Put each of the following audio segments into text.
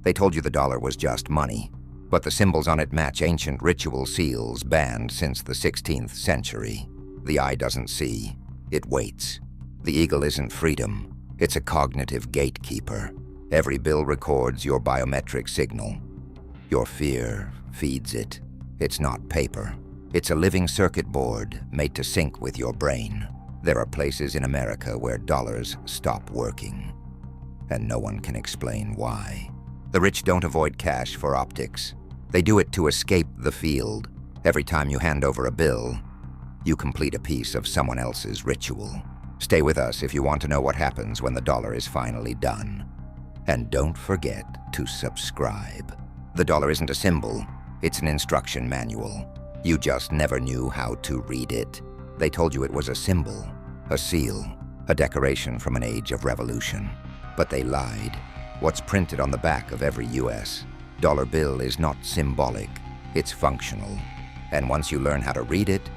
They told you the dollar was just money, but the symbols on it match ancient ritual seals banned since the 16th century. The eye doesn't see, it waits. The eagle isn't freedom, it's a cognitive gatekeeper. Every bill records your biometric signal. Your fear feeds it. It's not paper. It's a living circuit board made to sync with your brain. There are places in America where dollars stop working, and no one can explain why. The rich don't avoid cash for optics. They do it to escape the field. Every time you hand over a bill, you complete a piece of someone else's ritual. Stay with us if you want to know what happens when the dollar is finally done. And don't forget to subscribe. The dollar isn't a symbol, it's an instruction manual. You just never knew how to read it. They told you it was a symbol, a seal, a decoration from an age of revolution. But they lied. What's printed on the back of every US dollar bill is not symbolic, it's functional. And once you learn how to read it,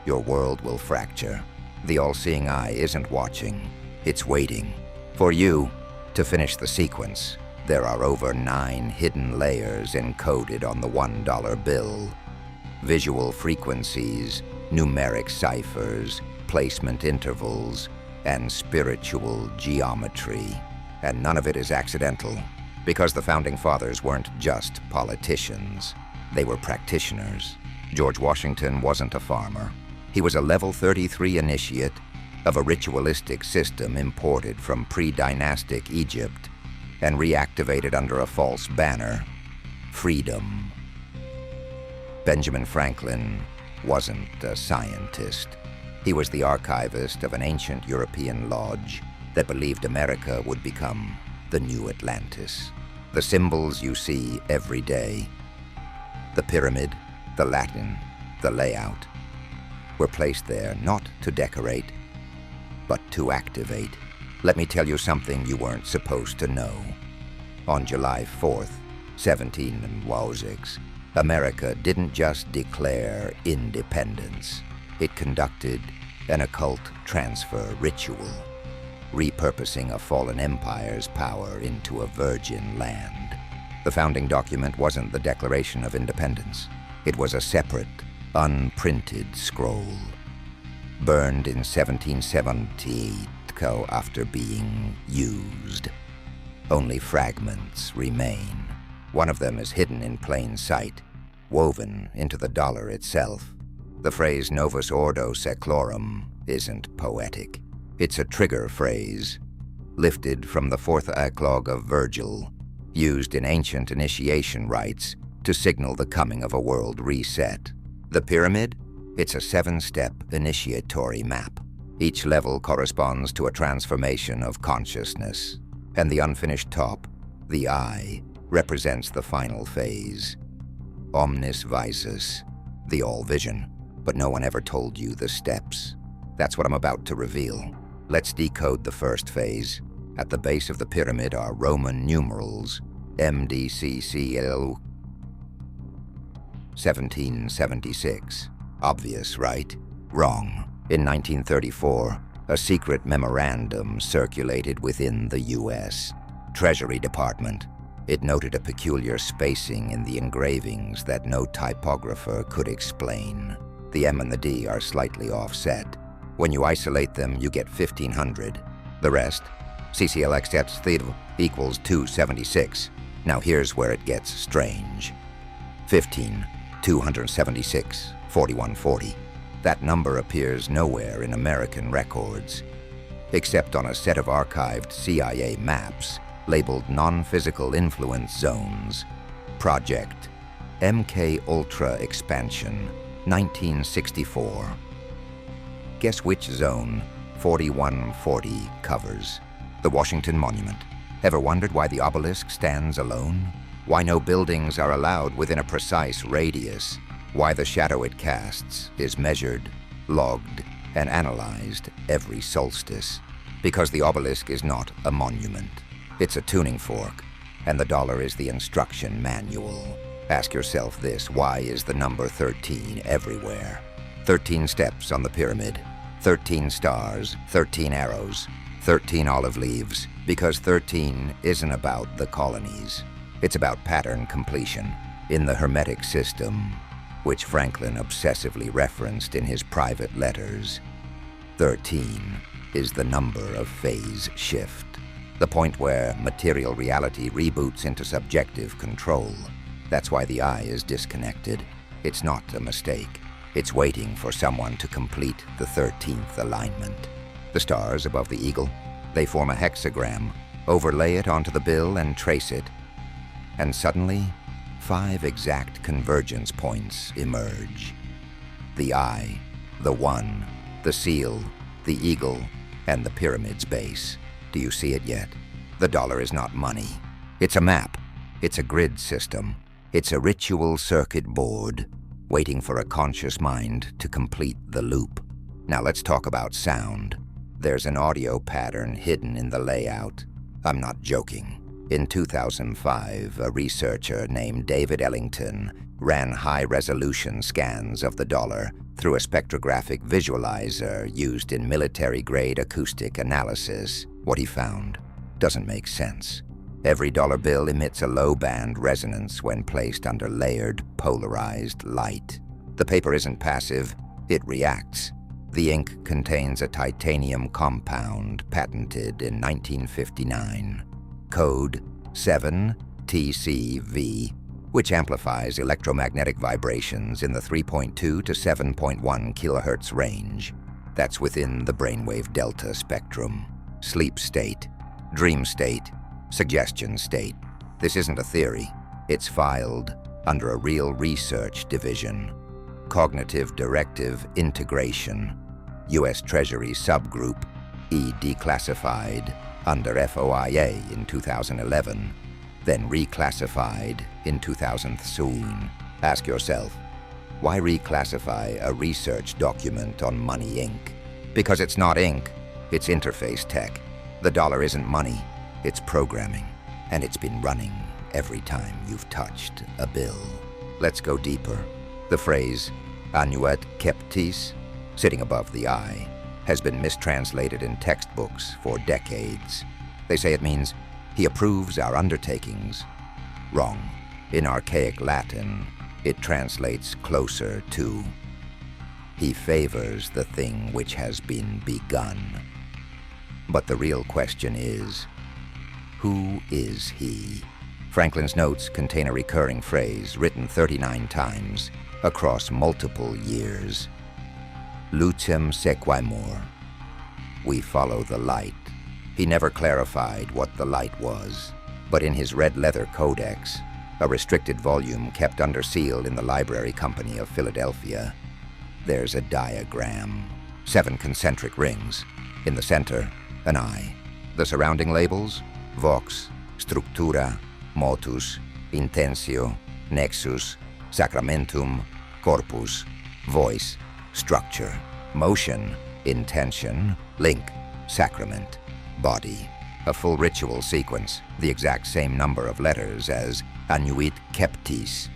your world will fracture. The all-seeing eye isn't watching, it's waiting for you to finish the sequence. There are over 9 hidden layers encoded on the $1 bill. Visual frequencies, numeric ciphers, placement intervals, and spiritual geometry. And none of it is accidental, because the Founding Fathers weren't just politicians. They were practitioners. George Washington wasn't a farmer. He was a level 33 initiate of a ritualistic system imported from pre-dynastic Egypt and reactivated under a false banner, freedom. Benjamin Franklin wasn't a scientist. He was the archivist of an ancient European lodge that believed America would become the new Atlantis. The symbols you see every day, the pyramid, the Latin, the layout, were placed there not to decorate, but to activate. Let me tell you something you weren't supposed to know. On July 4th, 1706, America didn't just declare independence. It conducted an occult transfer ritual, repurposing a fallen empire's power into a virgin land. The founding document wasn't the Declaration of Independence. It was a separate, unprinted scroll, burned in 1778 after being used. Only fragments remain. One of them is hidden in plain sight, woven into the dollar itself. The phrase Novus Ordo Seclorum isn't poetic. It's a trigger phrase, lifted from the 4th eclogue of Virgil, used in ancient initiation rites to signal the coming of a world reset. The pyramid? It's a 7-step initiatory map. Each level corresponds to a transformation of consciousness, and the unfinished top, the eye, represents the final phase. Omnis visus, the all-vision, but no one ever told you the steps. That's what I'm about to reveal. Let's decode the first phase. At the base of the pyramid are Roman numerals, MDCCL 1776. Obvious, right? Wrong. In 1934, a secret memorandum circulated within the U.S. Treasury Department. It noted a peculiar spacing in the engravings that no typographer could explain. The M and the D are slightly offset. When you isolate them, you get 1500. The rest, CCLX theta equals 276. Now here's where it gets strange. 276, 4140. That number appears nowhere in American records, except on a set of archived CIA maps labeled Non-Physical Influence Zones. Project MK Ultra Expansion, 1964. Guess which zone 4140 covers? The Washington Monument. Ever wondered why the obelisk stands alone? Why no buildings are allowed within a precise radius? Why the shadow it casts is measured, logged, and analyzed every solstice? Because the obelisk is not a monument. It's a tuning fork, and the dollar is the instruction manual. Ask yourself this: why is the number 13 everywhere? 13 steps on the pyramid, 13 stars, 13 arrows, 13 olive leaves, because 13 isn't about the colonies. It's about pattern completion in the Hermetic system, which Franklin obsessively referenced in his private letters. 13 is the number of phase shift, the point where material reality reboots into subjective control. That's why the eye is disconnected. It's not a mistake. It's waiting for someone to complete the 13th alignment. The stars above the eagle, they form a hexagram, overlay it onto the bill and trace it. And suddenly, 5 exact convergence points emerge. The eye, the one, the seal, the eagle, and the pyramid's base. Do you see it yet? The dollar is not money. It's a map. It's a grid system. It's a ritual circuit board, waiting for a conscious mind to complete the loop. Now let's talk about sound. There's an audio pattern hidden in the layout. I'm not joking. In 2005, a researcher named David Ellington ran high-resolution scans of the dollar through a spectrographic visualizer used in military-grade acoustic analysis. What he found doesn't make sense. Every dollar bill emits a low-band resonance when placed under layered, polarized light. The paper isn't passive, it reacts. The ink contains a titanium compound patented in 1959. Code 7TCV, which amplifies electromagnetic vibrations in the 3.2 to 7.1 kilohertz range. That's within the brainwave delta spectrum. Sleep state, dream state, suggestion state. This isn't a theory. It's filed under a real research division. Cognitive Directive Integration, U.S. Treasury Subgroup, E declassified under FOIA in 2011, then reclassified in 2013. Ask yourself, why reclassify a research document on Money Inc.? Because it's not ink, it's interface tech. The dollar isn't money, it's programming, and it's been running every time you've touched a bill. Let's go deeper. The phrase, annuet keptis, sitting above the eye, has been mistranslated in textbooks for decades. They say it means, he approves our undertakings. Wrong. In archaic Latin, it translates closer to, he favors the thing which has been begun. But the real question is, who is he? Franklin's notes contain a recurring phrase written 39 times across multiple years. Lucem sequamur. We follow the light. He never clarified what the light was, but in his red leather codex, a restricted volume kept under seal in the Library Company of Philadelphia, there's a diagram. 7 concentric rings. In the center, an eye. The surrounding labels, vox, structura, motus, intentio, nexus, sacramentum, corpus, voice, structure, motion, intention, link, sacrament, body. A full ritual sequence, the exact same number of letters as annuit keptis.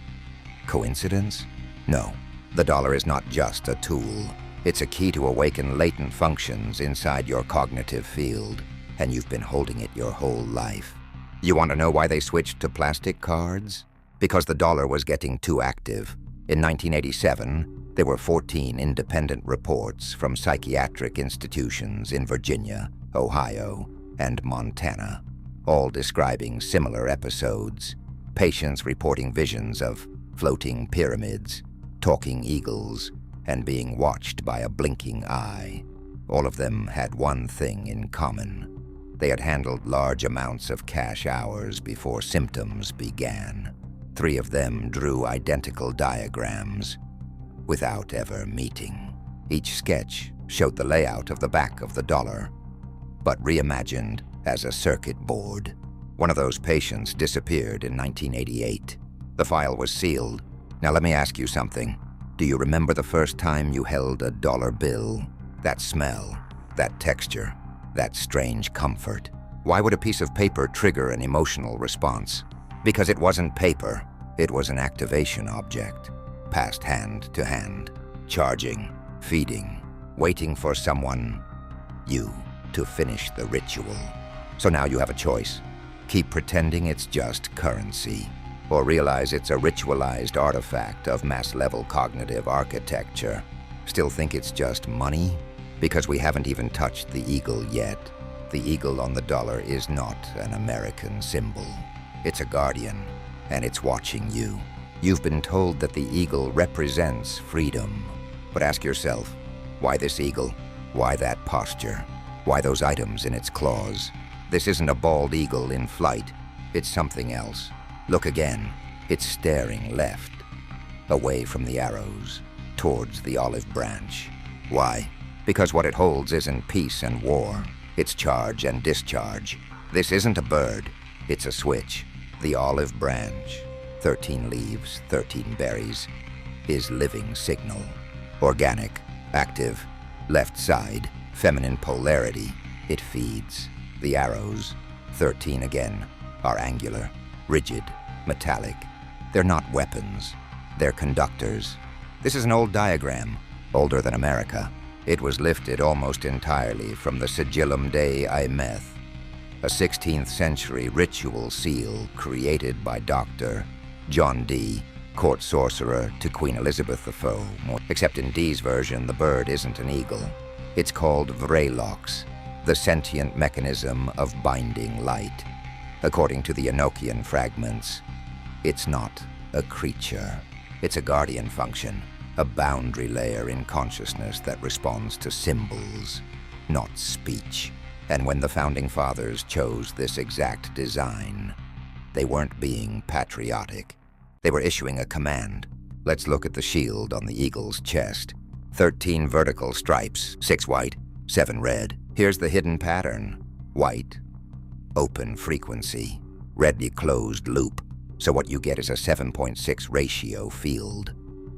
Coincidence? No. The dollar is not just a tool. It's a key to awaken latent functions inside your cognitive field, and you've been holding it your whole life. You want to know why they switched to plastic cards? Because the dollar was getting too active. In 1987, there were 14 independent reports from psychiatric institutions in Virginia, Ohio, and Montana, all describing similar episodes. Patients reporting visions of floating pyramids, talking eagles, and being watched by a blinking eye. All of them had one thing in common. They had handled large amounts of cash hours before symptoms began. 3 of them drew identical diagrams without ever meeting. Each sketch showed the layout of the back of the dollar, but reimagined as a circuit board. One of those patients disappeared in 1988. The file was sealed. Now let me ask you something. Do you remember the first time you held a dollar bill? That smell, that texture, that strange comfort. Why would a piece of paper trigger an emotional response? Because it wasn't paper. It was an activation object, passed hand to hand, charging, feeding, waiting for someone, you, to finish the ritual. So now you have a choice. Keep pretending it's just currency, or realize it's a ritualized artifact of mass-level cognitive architecture. Still think it's just money? Because we haven't even touched the eagle yet. The eagle on the dollar is not an American symbol. It's a guardian, and it's watching you. You've been told that the eagle represents freedom. But ask yourself, why this eagle? Why that posture? Why those items in its claws? This isn't a bald eagle in flight. It's something else. Look again. It's staring left, away from the arrows, towards the olive branch. Why? Because what it holds isn't peace and war. It's charge and discharge. This isn't a bird. It's a switch. The olive branch, 13 leaves, 13 berries, is living signal. Organic, active, left side, feminine polarity. It feeds. The arrows, 13 again, are angular, rigid, metallic. They're not weapons. They're conductors. This is an old diagram, older than America. It was lifted almost entirely from the Sigillum Dei Imeth, a 16th century ritual seal created by Dr. John Dee, court sorcerer to Queen Elizabeth I. Except in Dee's version, the bird isn't an eagle. It's called Vrelox, the sentient mechanism of binding light. According to the Enochian fragments, it's not a creature. It's a guardian function, a boundary layer in consciousness that responds to symbols, not speech. And when the Founding Fathers chose this exact design, they weren't being patriotic. They were issuing a command. Let's look at the shield on the eagle's chest. 13 vertical stripes, 6 white, 7 red. Here's the hidden pattern. White, open frequency, redly closed loop. So what you get is a 7.6 ratio field,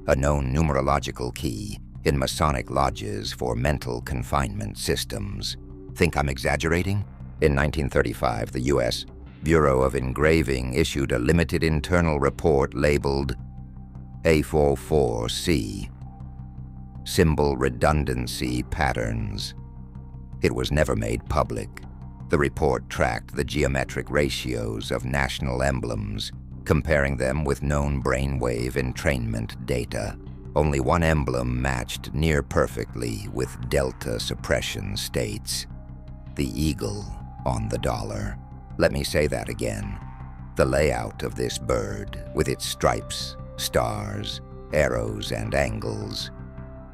a known numerological key in Masonic lodges for mental confinement systems. Think I'm exaggerating? In 1935, the U.S. Bureau of Engraving issued a limited internal report labeled A44C, Symbol Redundancy Patterns. It was never made public. The report tracked the geometric ratios of national emblems, comparing them with known brainwave entrainment data. Only one emblem matched near perfectly with delta suppression states: the eagle on the dollar. Let me say that again. The layout of this bird, with its stripes, stars, arrows, and angles,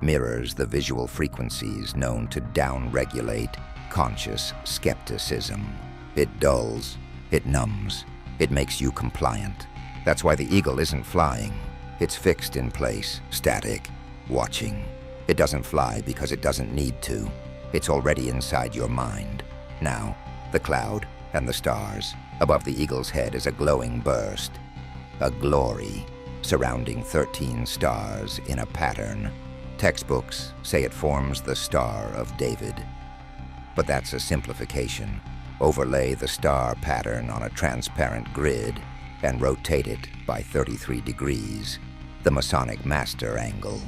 mirrors the visual frequencies known to downregulate conscious skepticism. It dulls, it numbs, it makes you compliant. That's why the eagle isn't flying. It's fixed in place, static, watching. It doesn't fly because it doesn't need to. It's already inside your mind. Now, the cloud and the stars above the eagle's head is a glowing burst, a glory surrounding 13 stars in a pattern. Textbooks say it forms the Star of David. But that's a simplification. Overlay the star pattern on a transparent grid and rotate it by 33 degrees, the Masonic master angle,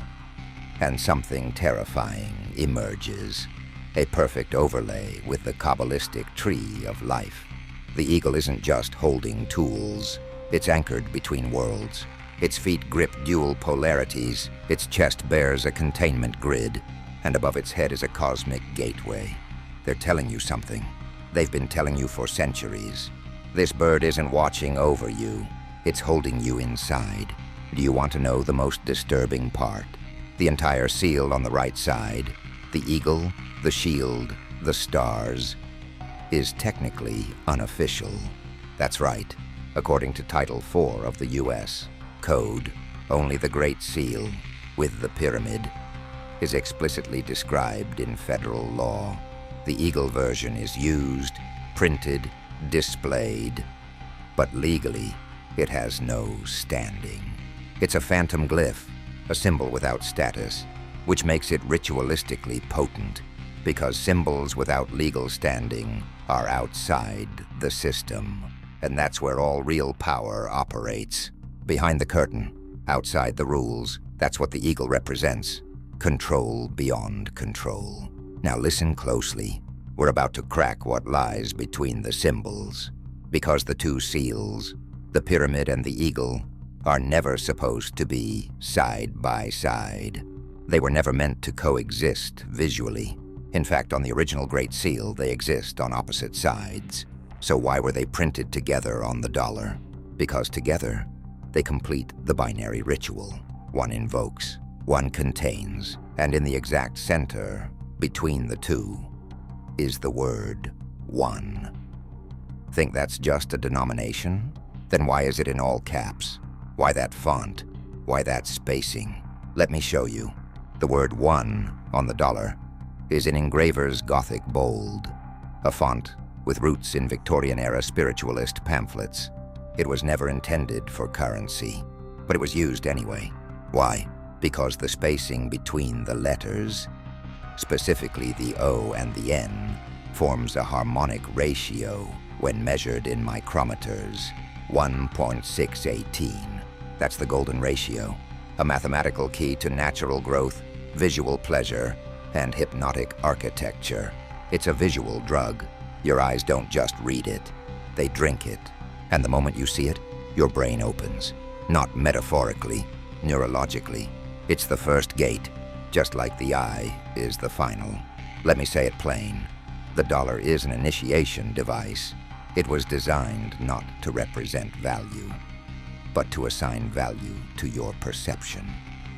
and something terrifying emerges. A perfect overlay with the Kabbalistic tree of life. The eagle isn't just holding tools. It's anchored between worlds. Its feet grip dual polarities. Its chest bears a containment grid. And above its head is a cosmic gateway. They're telling you something. They've been telling you for centuries. This bird isn't watching over you. It's holding you inside. Do you want to know the most disturbing part? The entire seal on the right side, the eagle, the shield, the stars, is technically unofficial. That's right. According to Title IV of the U.S. Code, only the Great Seal, with the pyramid, is explicitly described in federal law. The eagle version is used, printed, displayed, but legally, it has no standing. It's a phantom glyph, a symbol without status, which makes it ritualistically potent, because symbols without legal standing are outside the system, and that's where all real power operates. Behind the curtain, outside the rules, that's what the eagle represents. Control beyond control. Now listen closely. We're about to crack what lies between the symbols. Because the two seals, the pyramid and the eagle, are never supposed to be side by side. They were never meant to coexist visually. In fact, on the original Great Seal, they exist on opposite sides. So why were they printed together on the dollar? Because together, they complete the binary ritual. One invokes, one contains, and in the exact center, between the two, is the word one. Think that's just a denomination? Then why is it in all caps? Why that font? Why that spacing? Let me show you. The word one on the dollar is in engraver's Gothic bold, a font with roots in Victorian-era spiritualist pamphlets. It was never intended for currency, but it was used anyway. Why? Because the spacing between the letters, specifically the O and the N, forms a harmonic ratio when measured in micrometers, 1.618. That's the golden ratio, a mathematical key to natural growth, visual pleasure, and hypnotic architecture. It's a visual drug. Your eyes don't just read it, they drink it. And the moment you see it, your brain opens. Not metaphorically, neurologically. It's the first gate, just like the eye is the final. Let me say it plain. The dollar is an initiation device. It was designed not to represent value, but to assign value to your perception,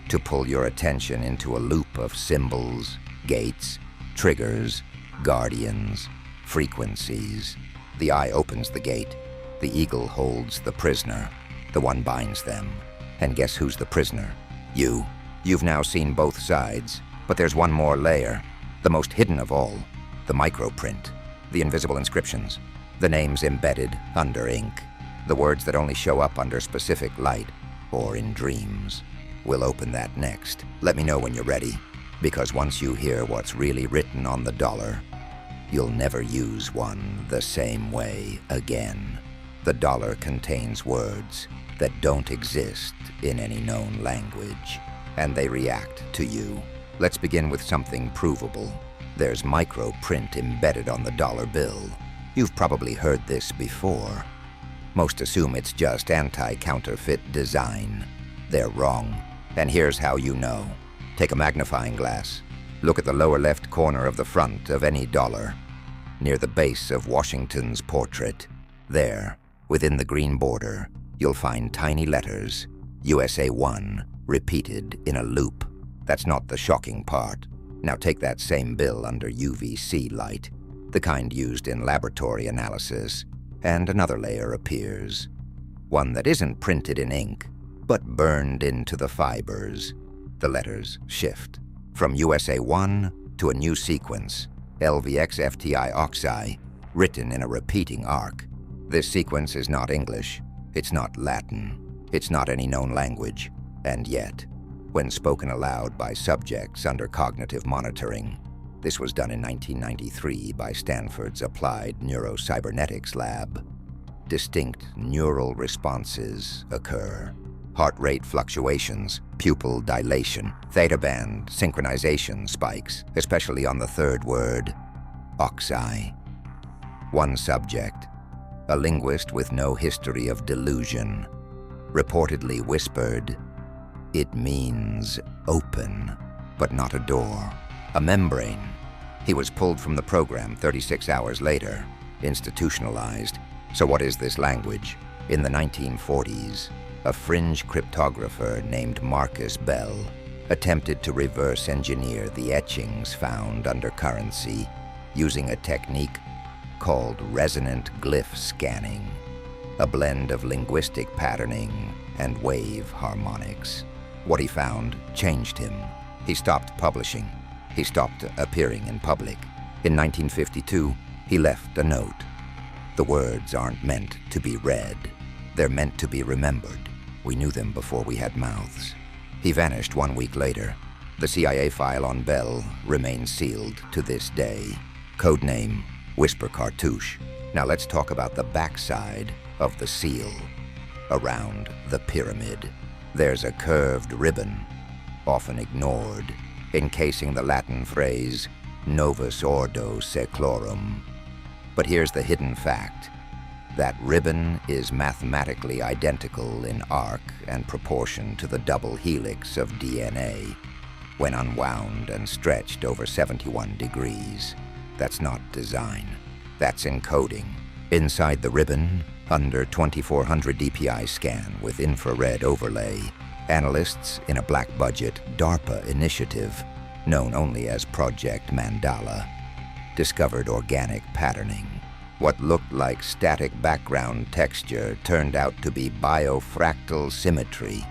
to pull your attention into a loop of symbols, gates, triggers, guardians, frequencies. The eye opens the gate. The eagle holds the prisoner. The one binds them. And guess who's the prisoner? You. You've now seen both sides, but there's one more layer, the most hidden of all, the microprint, the invisible inscriptions, the names embedded under ink, the words that only show up under specific light or in dreams. We'll open that next. Let me know when you're ready, because once you hear what's really written on the dollar, you'll never use one the same way again. The dollar contains words that don't exist in any known language, and they react to you. Let's begin with something provable. There's microprint embedded on the dollar bill. You've probably heard this before. Most assume it's just anti-counterfeit design. They're wrong, and here's how you know. Take a magnifying glass. Look at the lower left corner of the front of any dollar, near the base of Washington's portrait. There, within the green border, you'll find tiny letters, USA 1, repeated in a loop. That's not the shocking part. Now take that same bill under UVC light, the kind used in laboratory analysis, and another layer appears. One that isn't printed in ink, but burned into the fibers. The letters shift from USA 1 to a new sequence, LVXFTI oxi, written in a repeating arc. This sequence is not English, it's not Latin, it's not any known language, and yet, when spoken aloud by subjects under cognitive monitoring, this was done in 1993 by Stanford's Applied Neurocybernetics Lab, distinct neural responses occur. Heart rate fluctuations, pupil dilation, theta band synchronization spikes, especially on the third word, oxi. One subject, a linguist with no history of delusion, reportedly whispered, "It means open, but not a door, a membrane." He was pulled from the program 36 hours later, institutionalized. So what is this language? In the 1940s, a fringe cryptographer named Marcus Bell attempted to reverse engineer the etchings found under currency using a technique called resonant glyph scanning, a blend of linguistic patterning and wave harmonics. What he found changed him. He stopped publishing. He stopped appearing in public. In 1952, he left a note. The words aren't meant to be read. They're meant to be remembered. We knew them before we had mouths. He vanished 1 week later. The CIA file on Bell remains sealed to this day. Codename, Whisper Cartouche. Now let's talk about the backside of the seal. Around the pyramid, there's a curved ribbon, often ignored, encasing the Latin phrase, Novus Ordo Seclorum. But here's the hidden fact. That ribbon is mathematically identical in arc and proportion to the double helix of DNA when unwound and stretched over 71 degrees. That's not design. That's encoding. Inside the ribbon, under 2400 dpi scan with infrared overlay, analysts in a black-budget DARPA initiative, known only as Project Mandala, discovered organic patterning. What looked like static background texture turned out to be biofractal symmetry,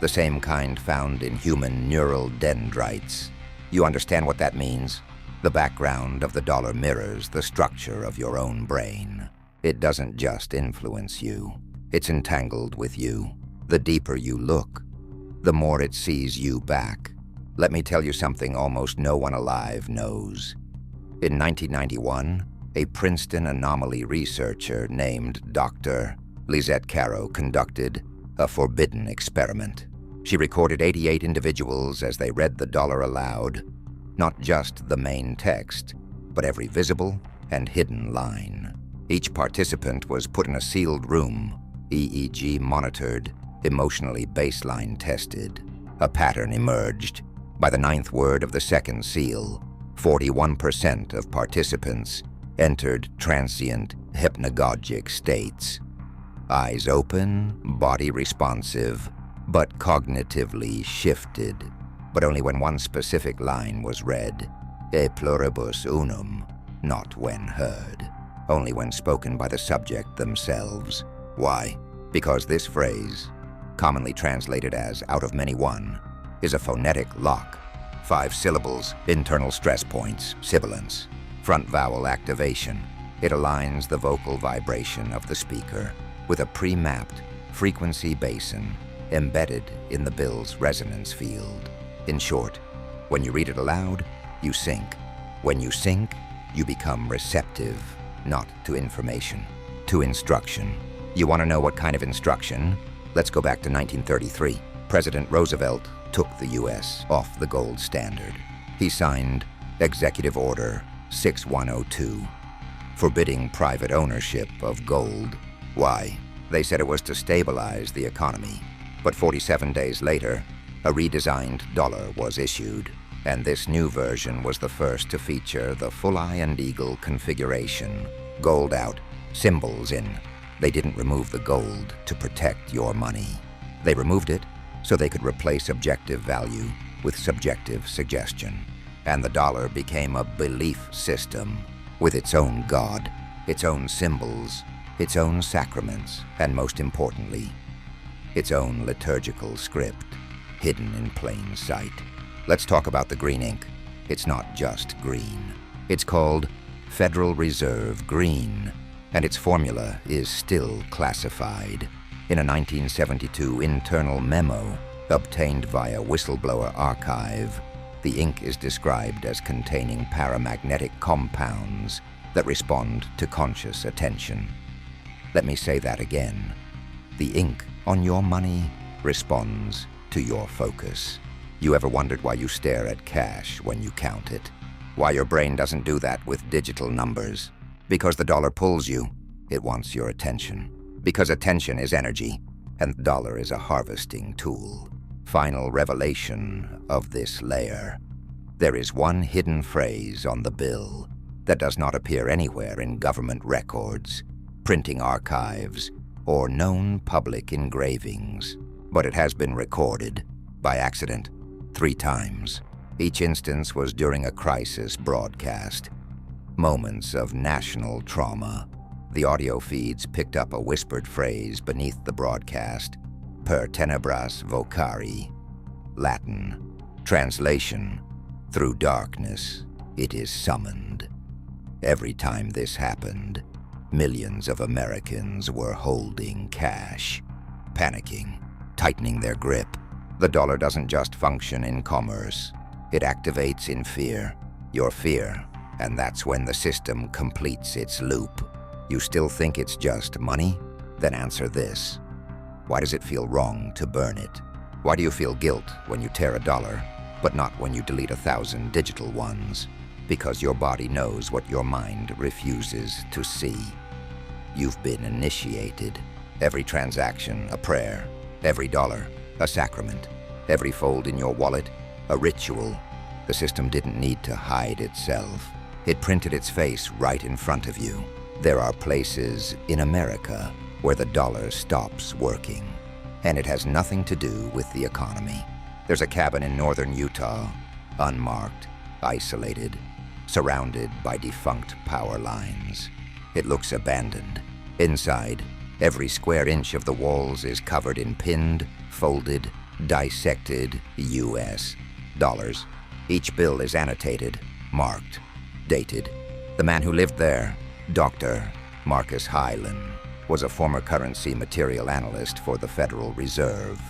the same kind found in human neural dendrites. You understand what that means? The background of the dollar mirrors the structure of your own brain. It doesn't just influence you. It's entangled with you. The deeper you look, the more it sees you back. Let me tell you something almost no one alive knows. In 1991, a Princeton anomaly researcher named Dr. Lisette Caro conducted a forbidden experiment. She recorded 88 individuals as they read the dollar aloud, not just the main text, but every visible and hidden line. Each participant was put in a sealed room, EEG monitored, emotionally baseline tested. A pattern emerged. By the 9th word of the second seal, 41% of participants entered transient hypnagogic states. Eyes open, body responsive, but cognitively shifted. But only when one specific line was read, e pluribus unum, not when heard. Only when spoken by the subject themselves. Why? Because this phrase, commonly translated as out of many one, is a phonetic lock. 5 syllables, internal stress points, sibilance, front vowel activation. It aligns the vocal vibration of the speaker with a pre-mapped frequency basin embedded in the bill's resonance field. In short, when you read it aloud, you sync. When you sync, you become receptive, not to information, to instruction. You want to know what kind of instruction? Let's go back to 1933. President Roosevelt took the U.S. off the gold standard. He signed Executive Order 6102, forbidding private ownership of gold. Why? They said it was to stabilize the economy. But 47 days later, a redesigned dollar was issued, and this new version was the first to feature the full eye and eagle configuration. Gold out, symbols in. They didn't remove the gold to protect your money. They removed it so they could replace objective value with subjective suggestion. And the dollar became a belief system with its own God, its own symbols, its own sacraments, and most importantly, its own liturgical script, hidden in plain sight. Let's talk about the green ink. It's not just green. It's called Federal Reserve Green, and its formula is still classified. In a 1972 internal memo obtained via whistleblower archive, the ink is described as containing paramagnetic compounds that respond to conscious attention. Let me say that again. The ink on your money responds to your focus. You ever wondered why you stare at cash when you count it? Why your brain doesn't do that with digital numbers? Because the dollar pulls you. It wants your attention. Because attention is energy, and the dollar is a harvesting tool. Final revelation of this layer. There is one hidden phrase on the bill that does not appear anywhere in government records, printing archives, or known public engravings. But it has been recorded, by accident, 3 times. Each instance was during a crisis broadcast. Moments of national trauma. The audio feeds picked up a whispered phrase beneath the broadcast, per tenebras vocari, Latin. Translation, through darkness, it is summoned. Every time this happened, millions of Americans were holding cash, panicking, tightening their grip. The dollar doesn't just function in commerce. It activates in fear, your fear, and that's when the system completes its loop. You still think it's just money? Then answer this. Why does it feel wrong to burn it? Why do you feel guilt when you tear a dollar, but not when you delete 1,000 digital ones? Because your body knows what your mind refuses to see. you've been initiated. Every transaction, a prayer. Every dollar, a sacrament. Every fold in your wallet, a ritual. The system didn't need to hide itself. It printed its face right in front of you. There are places in America where the dollar stops working. And it has nothing to do with the economy. There's a cabin in northern Utah, unmarked, isolated, surrounded by defunct power lines. It looks abandoned. Inside, every square inch of the walls is covered in pinned, folded, dissected US dollars. Each bill is annotated, marked, dated. The man who lived there, Dr. Marcus Hyland, was a former currency material analyst for the Federal Reserve.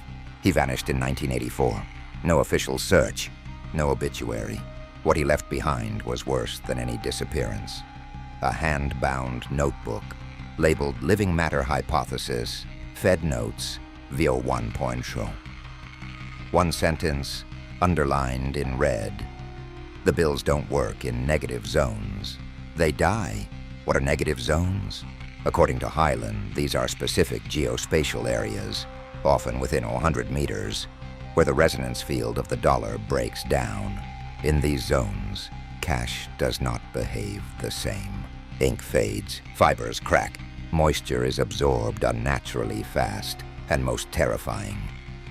He vanished in 1984. No official search, no obituary. What he left behind was worse than any disappearance. A hand-bound notebook labeled Living Matter Hypothesis, Fed Notes, VO 1.0. One sentence, underlined in red. The bills don't work in negative zones. They die. What are negative zones? According to Hyland, these are specific geospatial areas, often within 100 meters, where the resonance field of the dollar breaks down. In these zones, cash does not behave the same. Ink fades, fibers crack, moisture is absorbed unnaturally fast, and most terrifying,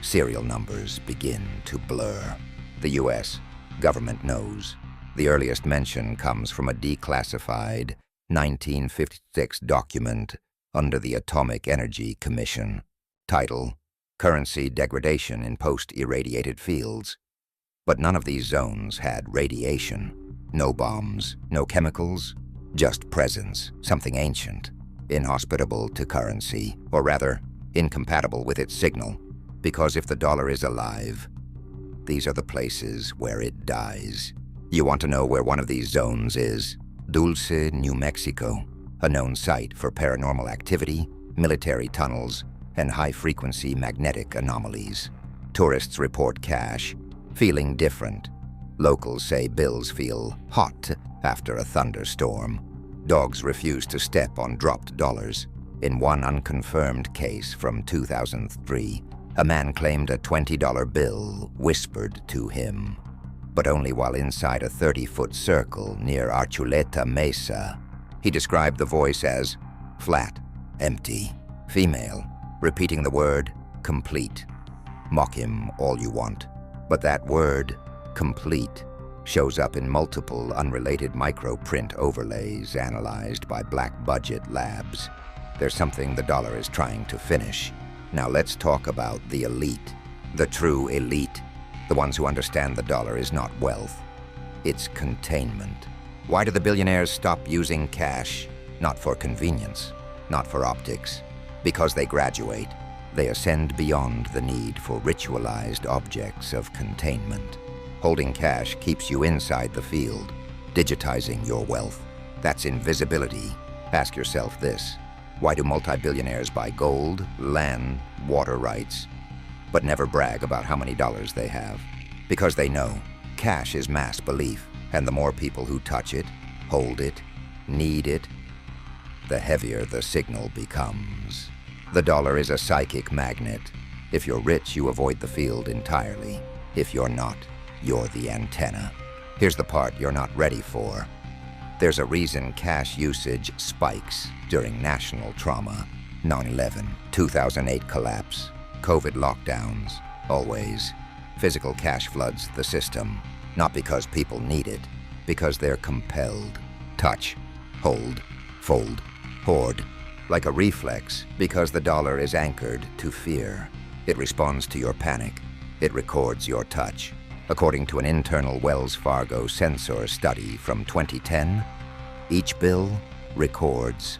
serial numbers begin to blur. The US government knows. The earliest mention comes from a declassified 1956 document under the Atomic Energy Commission. Title: Currency Degradation in Post-Irradiated Fields. But none of these zones had radiation. No bombs, no chemicals, just presence, something ancient, inhospitable to currency, or rather, incompatible with its signal. Because if the dollar is alive, these are the places where it dies. You want to know where one of these zones is? Dulce, New Mexico, a known site for paranormal activity, military tunnels, and high-frequency magnetic anomalies. Tourists report cash feeling different. Locals say bills feel hot after a thunderstorm. Dogs refuse to step on dropped dollars. In one unconfirmed case from 2003, a man claimed a $20 bill whispered to him, but only while inside a 30-foot circle near Archuleta Mesa. He described the voice as flat, empty, female, repeating the word complete. Mock him all you want, but that word, complete, shows up in multiple unrelated microprint overlays analyzed by black budget labs. There's something the dollar is trying to finish. Now let's talk about the elite, the true elite. The ones who understand the dollar is not wealth, it's containment. Why do the billionaires stop using cash? Not for convenience, not for optics. Because they graduate, they ascend beyond the need for ritualized objects of containment. Holding cash keeps you inside the field, digitizing your wealth. That's invisibility. Ask yourself this: why do multi-billionaires buy gold, land, water rights, but never brag about how many dollars they have? Because they know cash is mass belief, and the more people who touch it, hold it, need it, the heavier the signal becomes. The dollar is a psychic magnet. If you're rich, you avoid the field entirely. If you're not, you're the antenna. Here's the part you're not ready for. There's a reason cash usage spikes during national trauma. 9/11, 2008 collapse, COVID lockdowns, always. Physical cash floods the system, not because people need it, because they're compelled. Touch, hold, fold, hoard, like a reflex, because the dollar is anchored to fear. It responds to your panic. It records your touch. According to an internal Wells Fargo sensor study from 2010, each bill records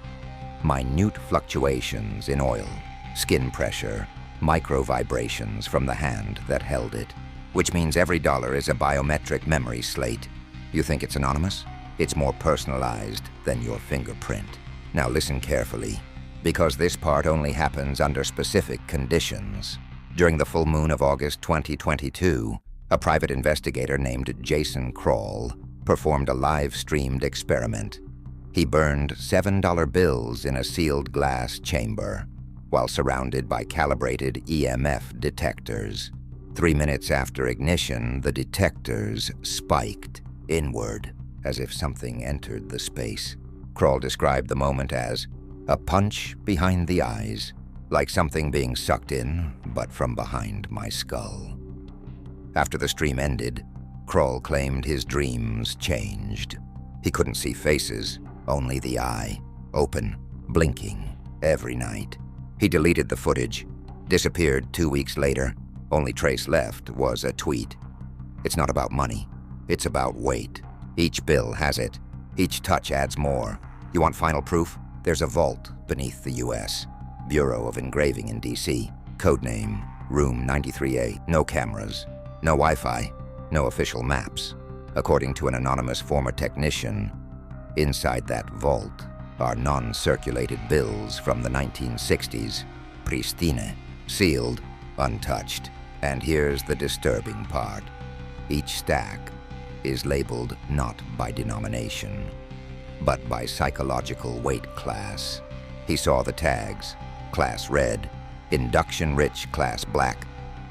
minute fluctuations in oil, skin pressure, micro vibrations from the hand that held it, which means every dollar is a biometric memory slate. You think it's anonymous? It's more personalized than your fingerprint. Now listen carefully, because this part only happens under specific conditions. During the full moon of August 2022, a private investigator named Jason Kroll performed a live-streamed experiment. He burned $7 bills in a sealed glass chamber while surrounded by calibrated EMF detectors. 3 minutes after ignition, the detectors spiked inward as if something entered the space. Kroll described the moment as a punch behind the eyes, like something being sucked in, but from behind my skull. After the stream ended, Kroll claimed his dreams changed. He couldn't see faces, only the eye, open, blinking, every night. He deleted the footage, disappeared 2 weeks later. Only trace left was a tweet. It's not about money, it's about weight. Each bill has it. Each touch adds more. You want final proof? There's a vault beneath the US. Bureau of Engraving in DC. Codename, Room 93A. No cameras, no Wi-Fi, no official maps. According to an anonymous former technician, inside that vault are non-circulated bills from the 1960s, pristine, sealed, untouched. And here's the disturbing part. Each stack is labeled not by denomination, but by psychological weight class. He saw the tags: Class Red, Induction Rich Class Black,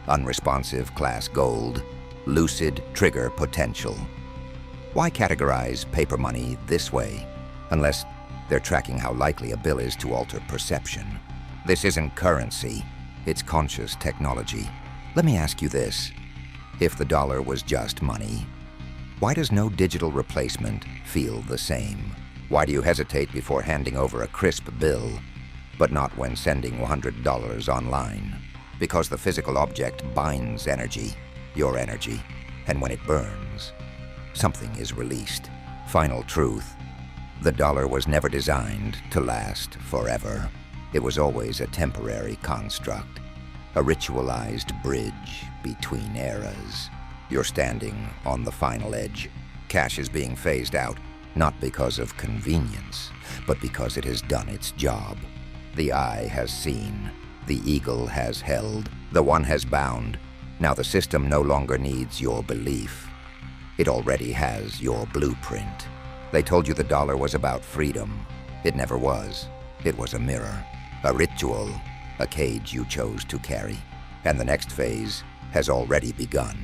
Unresponsive Class Gold, Lucid Trigger Potential. Why categorize paper money this way, unless they're tracking how likely a bill is to alter perception? This isn't currency, it's conscious technology. Let me ask you this. If the dollar was just money, why does no digital replacement feel the same? Why do you hesitate before handing over a crisp bill, but not when sending $100 online? Because the physical object binds energy, your energy, and when it burns, something is released. Final truth: the dollar was never designed to last forever. It was always a temporary construct, a ritualized bridge between eras. You're standing on the final edge. Cash is being phased out, not because of convenience, but because it has done its job. The eye has seen, the eagle has held, the one has bound. Now the system no longer needs your belief. It already has your blueprint. They told you the dollar was about freedom. It never was. It was a mirror, a ritual, a cage you chose to carry. And the next phase has already begun.